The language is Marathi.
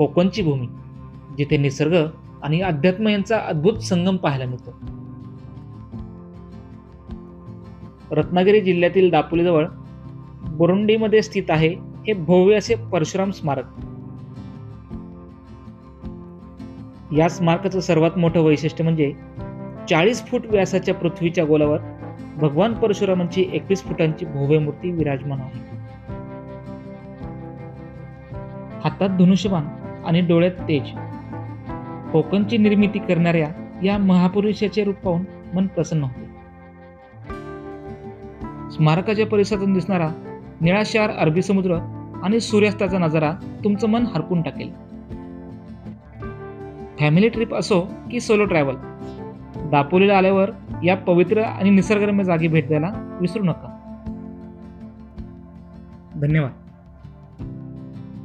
कोकणची भूमी, जिथे निसर्ग आणि अध्यात्म यांचा अद्भुत संगम पाहायला मिळतो. रत्नागिरी जिल्ह्यातील दापोलीजवळ बोरुंडीमध्ये स्थित आहे हे भव्य असे परशुराम स्मारक. या स्मारकाचं सर्वात मोठं वैशिष्ट्य म्हणजे 40 फूट व्यासाच्या पृथ्वीच्या गोलावर भगवान परशुरामांची 21 फुटांची भव्य मूर्ती विराजमान आहे. हातात धनुष्यबाण आणि डोळ्यात तेज, कोकणची निर्मिती करणाऱ्या या महापुरुषाचे रूप पाहून मन प्रसन्न होते. स्मारकाच्या परिसरातून दिसणारा निळाशार अरबी समुद्र आणि सूर्यास्ताचा नजारा तुमचं मन हरपून टाकेल. फॅमिली ट्रिप असो की सोलो ट्रॅव्हल, दापोलीला आल्यावर या पवित्र आणि निसर्गरम्य जागी भेट द्यायला विसरू नका. धन्यवाद.